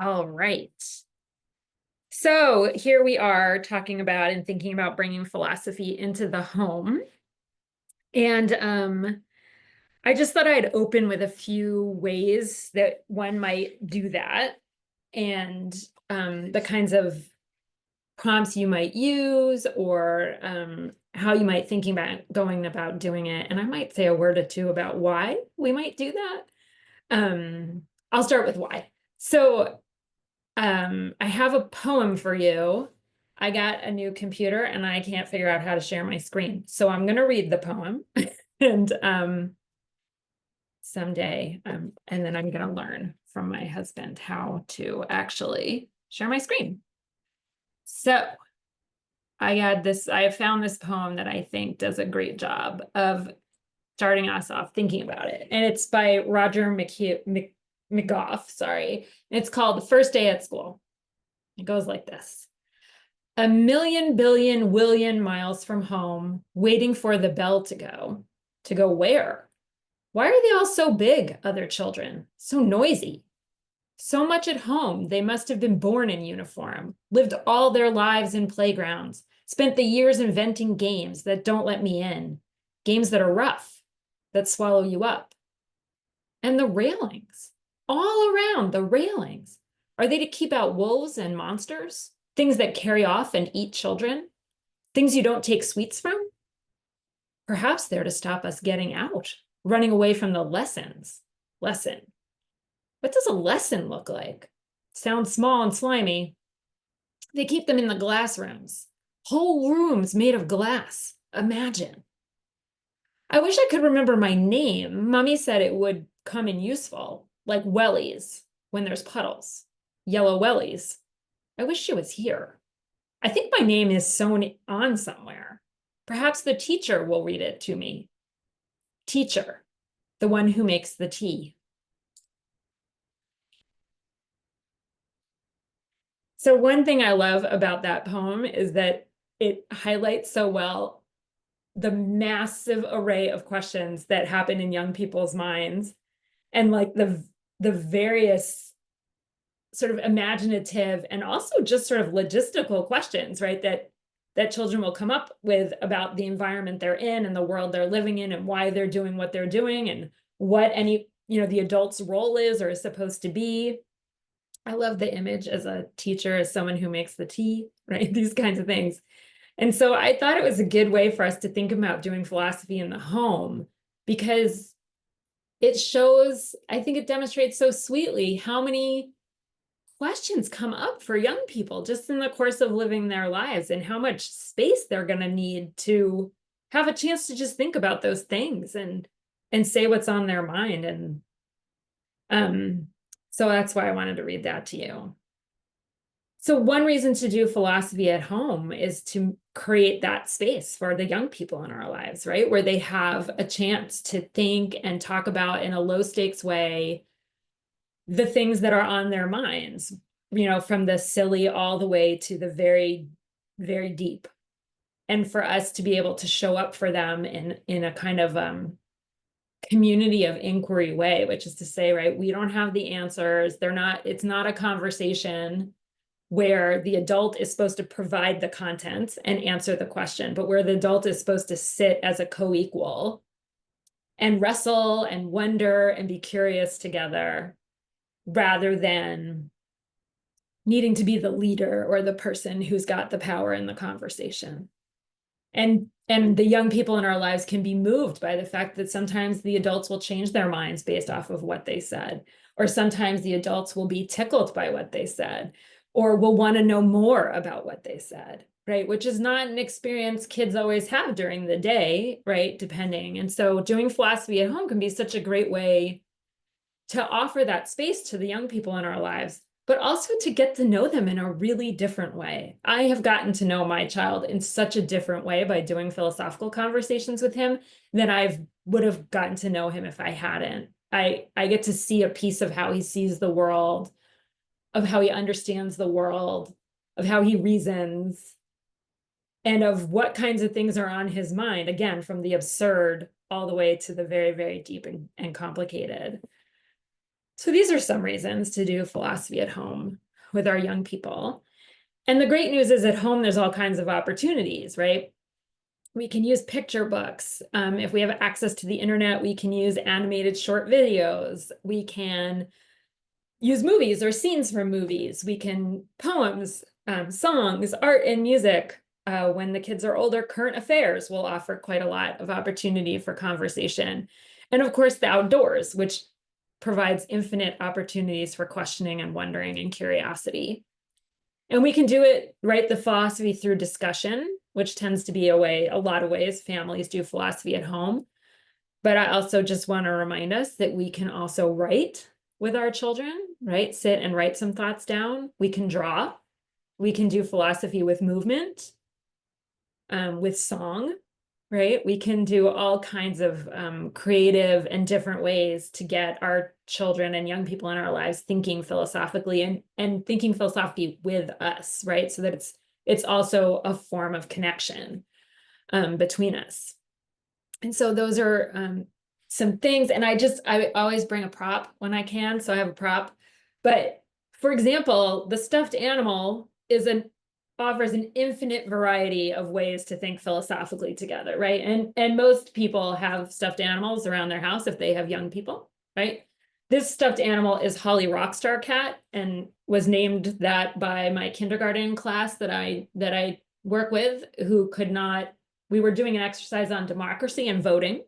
All right. So here we are talking about and thinking about bringing philosophy into the home. And I just thought I'd open with a few ways that one might do that and the kinds of prompts you might use or how you might thinking about going about doing it. And I might say a word or two about why we might do that. I'll start with why. So I have a poem for you. I got a new computer and I can't figure out how to share my screen. So I'm going to read the poem and someday, and then I'm going to learn from my husband how to actually share my screen. So I have found this poem that I think does a great job of starting us off thinking about it. And it's by Roger McGough, sorry. It's called The First Day at School. It goes like this. 1,000,000,000,000,000 miles from home, waiting for the bell to go. To go where? Why are they all so big, other children? So noisy. So much at home, they must have been born in uniform, lived all their lives in playgrounds, spent the years inventing games that don't let me in, games that are rough, that swallow you up. And the railings, all around the railings. Are they to keep out wolves and monsters? Things that carry off and eat children? Things you don't take sweets from? Perhaps they're to stop us getting out, running away from the lessons. Lesson. What does a lesson look like? Sounds small and slimy. They keep them in the glass rooms. Whole rooms made of glass. Imagine. I wish I could remember my name. Mommy said it would come in useful, like wellies when there's puddles. Yellow wellies. I wish she was here. I think my name is sewn on somewhere. Perhaps the teacher will read it to me. Teacher, the one who makes the tea. So one thing I love about that poem is that it highlights so well the massive array of questions that happen in young people's minds and like the various sort of imaginative and also just sort of logistical questions, right? That children will come up with about the environment they're in and the world they're living in and why they're doing what they're doing and what the adult's role is or is supposed to be. I love the image as a teacher, as someone who makes the tea, right? These kinds of things. And so I thought it was a good way for us to think about doing philosophy in the home because it shows, I think it demonstrates so sweetly how many questions come up for young people just in the course of living their lives and how much space they're going to need to have a chance to just think about those things and say what's on their mind. And so that's why I wanted to read that to you. So one reason to do philosophy at home is to create that space for the young people in our lives, right? Where they have a chance to think and talk about in a low stakes way the things that are on their minds, from the silly all the way to the very, very deep. And for us to be able to show up for them in a kind of community of inquiry way, which is to say, right, we don't have the answers. It's not a conversation where the adult is supposed to provide the content and answer the question, but where the adult is supposed to sit as a co-equal and wrestle and wonder and be curious together rather than needing to be the leader or the person who's got the power in the conversation. And the young people in our lives can be moved by the fact that sometimes the adults will change their minds based off of what they said, or sometimes the adults will be tickled by what they said, or will want to know more about what they said, right? Which is not an experience kids always have during the day, right? Depending. And so doing philosophy at home can be such a great way to offer that space to the young people in our lives, but also to get to know them in a really different way. I have gotten to know my child in such a different way by doing philosophical conversations with him than I would have gotten to know him if I hadn't. I get to see a piece of how he sees the world, of how he understands the world, of how he reasons, and of what kinds of things are on his mind, again, from the absurd all the way to the very, very deep and complicated. So these are some reasons to do philosophy at home with our young people. And the great news is at home, there's all kinds of opportunities, right? We can use picture books. If we have access to the internet, we can use animated short videos. We can use movies or scenes from movies. We can poems, songs, art and music. When the kids are older, current affairs will offer quite a lot of opportunity for conversation. And of course, the outdoors, which provides infinite opportunities for questioning and wondering and curiosity. And we can do it, right, the philosophy through discussion, which tends to be a lot of ways families do philosophy at home. But I also just want to remind us that we can also write with our children, right? Sit and write some thoughts down. We can draw. We can do philosophy with movement, with song, right? We can do all kinds of creative and different ways to get our children and young people in our lives thinking philosophically and thinking philosophically with us, right? So that it's also a form of connection between us. And so those are some things. And I always bring a prop when I can. So I have a prop. But for example, the stuffed animal offers an infinite variety of ways to think philosophically together, right? And most people have stuffed animals around their house if they have young people, right? This stuffed animal is Holly Rockstar Cat and was named that by my kindergarten class that I work with, who could not. We were doing an exercise on democracy and voting.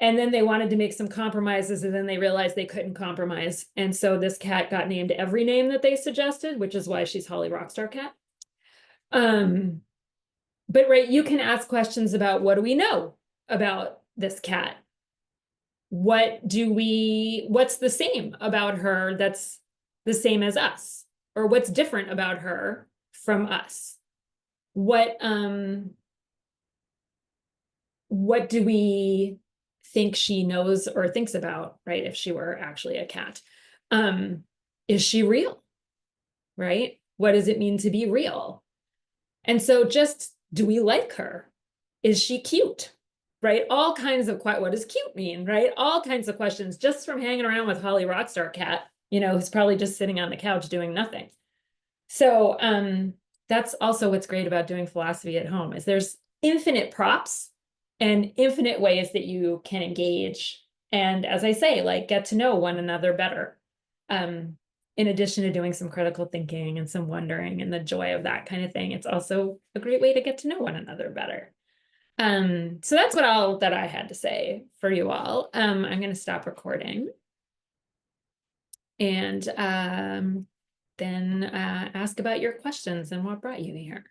And then they wanted to make some compromises, and then they realized they couldn't compromise. And so this cat got named every name that they suggested, which is why she's Holly Rockstar Cat. But right, you can ask questions about, what do we know about this cat? What's the same about her that's the same as us? Or what's different about her from us? What do we think she knows or thinks about, right? If she were actually a cat. Is she real? Right? What does it mean to be real? And so just, do we like her? Is she cute? Right? All kinds of, what does cute mean? Right? All kinds of questions just from hanging around with Holly Rockstar Cat, who's probably just sitting on the couch doing nothing. So that's also what's great about doing philosophy at home, is there's infinite props and infinite ways that you can engage. And as I say, like, get to know one another better. In addition to doing some critical thinking and some wondering and the joy of that kind of thing, it's also a great way to get to know one another better. So that's all that I had to say for you all. I'm going to stop recording and then ask about your questions and what brought you here.